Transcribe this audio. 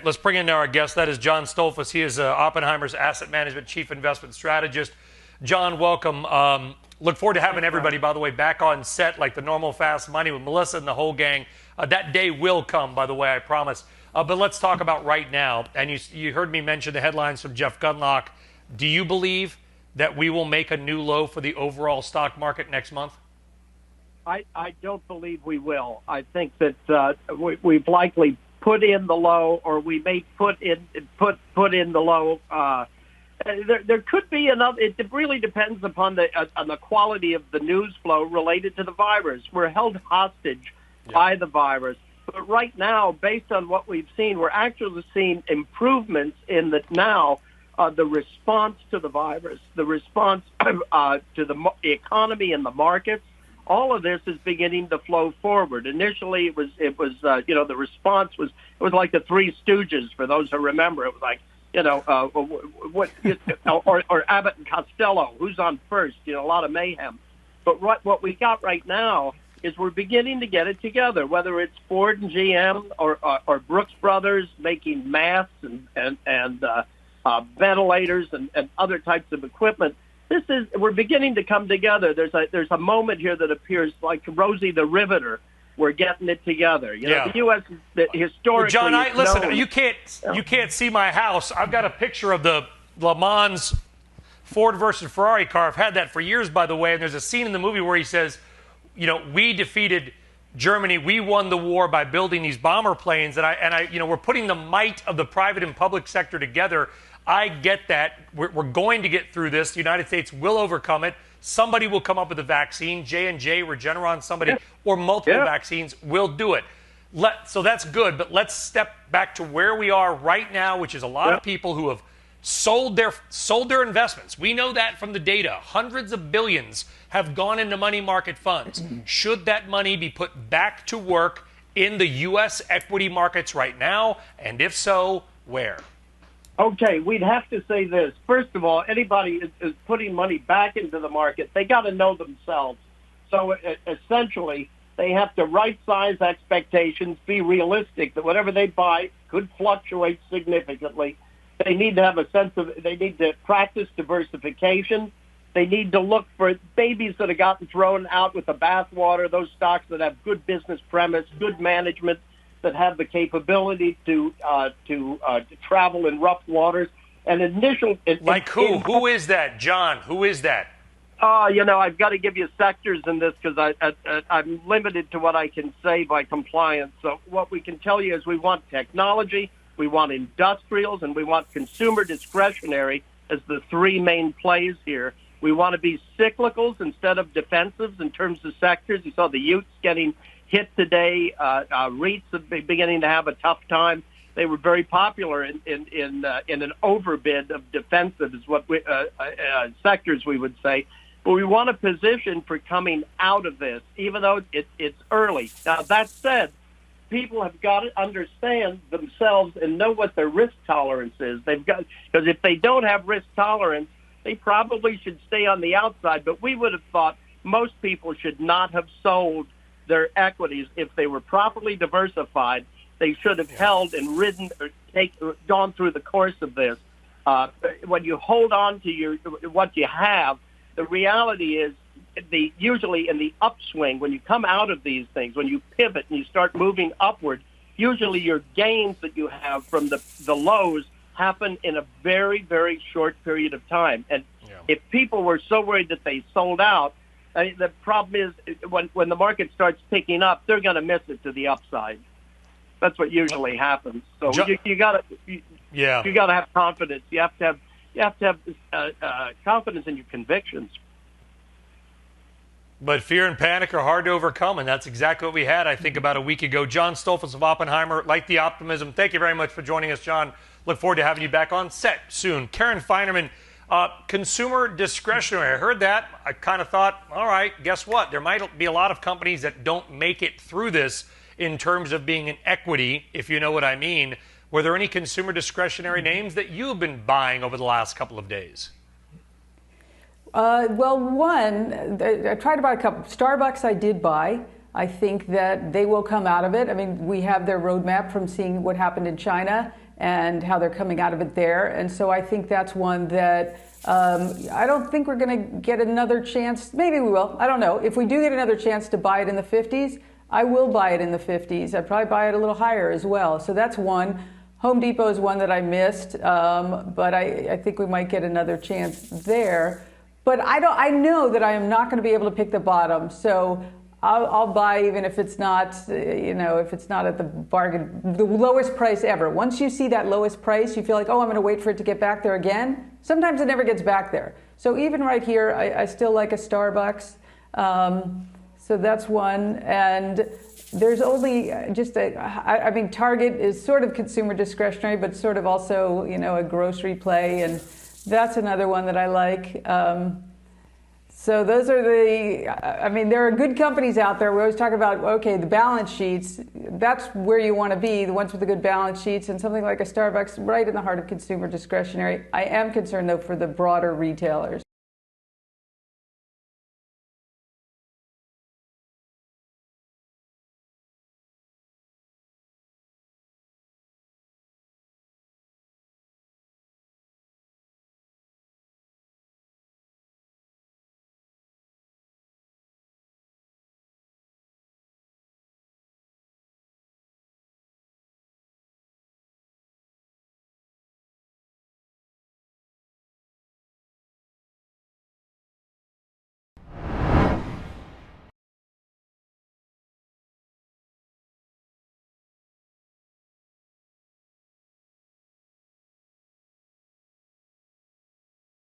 let's bring in our guest. That is John Stotzfus. He is Oppenheimer's Asset Management Chief Investment Strategist. John, welcome. Look forward to having everybody, by the way, back on set like the normal Fast Money with Melissa and the whole gang. That day will come, by the way, I promise. But let's talk about right now. And you heard me mention the headlines from Jeff Gundlach. Do you believe that we will make a new low for the overall stock market next month? I don't believe we will. I think that we've likely put in the low, or we may put in the low. There could be another. It really depends upon on the quality of the news flow related to the virus. We're held hostage by the virus. But right now, based on what we've seen, we're actually seeing improvements in the response to the virus, the response to the economy and the markets. All of this is beginning to flow forward. Initially, it was the response was like the Three Stooges. For those who remember, it was like or Abbott and Costello, who's on first? A lot of mayhem. But what we got right now is we're beginning to get it together. Whether it's Ford and GM or Brooks Brothers making masks and ventilators and other types of equipment. We're beginning to come together. There's a moment here that appears like Rosie the Riveter. We're getting it together. The U.S. historically. John, listen. You can't see my house. I've got a picture of the Le Mans Ford versus Ferrari car. I've had that for years, by the way. And there's a scene in the movie where he says, we defeated Germany. We won the war by building these bomber planes. And we're putting the might of the private and public sector together. I get that. We're going to get through this. The United States will overcome it. Somebody will come up with a vaccine. J&J, Regeneron, somebody, or multiple vaccines will do it. So that's good. But let's step back to where we are right now, which is a lot of people who have sold their investments. We know that from the data. Hundreds of billions have gone into money market funds. Should that money be put back to work in the U.S. equity markets right now? And if so, where? Okay, we'd have to say this. First of all, anybody is putting money back into the market, they got to know themselves. So essentially, they have to right-size expectations, be realistic that whatever they buy could fluctuate significantly. They need to have they need to practice diversification. They need to look for babies that have gotten thrown out with the bathwater, those stocks that have good business premise, good management, that have the capability to travel in rough waters. And like who? Who is that, John? Who is that? I've got to give you sectors in this because I'm limited to what I can say by compliance. So what we can tell you is we want technology, we want industrials, and we want consumer discretionary as the three main plays here. We want to be cyclicals instead of defensives in terms of sectors. You saw the Utes getting hit today. REITs have been beginning to have a tough time. They were very popular in an overbid of defensive, is what sectors we would say. But we want a position for coming out of this, even though it's early. Now, that said, people have got to understand themselves and know what their risk tolerance is. Because if they don't have risk tolerance, they probably should stay on the outside. But we would have thought most people should not have sold their equities. If they were properly diversified, they should have held and gone through the course of this. When you hold on to what you have, the reality is usually in the upswing, when you come out of these things, when you pivot and you start moving upward, usually your gains that you have from the lows happen in a very, very short period of time. And if people were so worried that they sold out, the problem is when the market starts picking up, they're going to miss it to the upside. That's what usually happens. So you got to have confidence. You have to have confidence in your convictions. But fear and panic are hard to overcome, and that's exactly what we had, I think, about a week ago. John Stotzfus of Oppenheimer, like the optimism. Thank you very much for joining us, John. Look forward to having you back on set soon. Karen Finerman, consumer discretionary. I heard that. I kind of thought, all right, guess what? There might be a lot of companies that don't make it through this in terms of being an equity, if you know what I mean. Were there any consumer discretionary names that you've been buying over the last couple of days? Well, one, I tried to buy a couple. Starbucks I did buy. I think that they will come out of it. I mean, we have their roadmap from seeing what happened in China and how they're coming out of it there. And so I think that's one that I don't think we're going to get another chance. Maybe we will. I don't know. If we do get another chance to buy it in the 50s, I will buy it in the 50s. I'd probably buy it a little higher as well. So that's one. Home Depot is one that I missed, but I think we might get another chance there. But I know that I am not going to be able to pick the bottom. So I'll buy even if it's not, if it's not at the lowest price ever. Once you see that lowest price, you feel like, oh, I'm going to wait for it to get back there again. Sometimes it never gets back there. So even right here, I still like a Starbucks. So that's one. And there's only I mean, Target is sort of consumer discretionary, but sort of also, a grocery play. And that's another one that I like. So those are there are good companies out there. We always talk about, okay, the balance sheets, that's where you want to be, the ones with the good balance sheets, and something like a Starbucks right in the heart of consumer discretionary. I am concerned, though, for the broader retailers.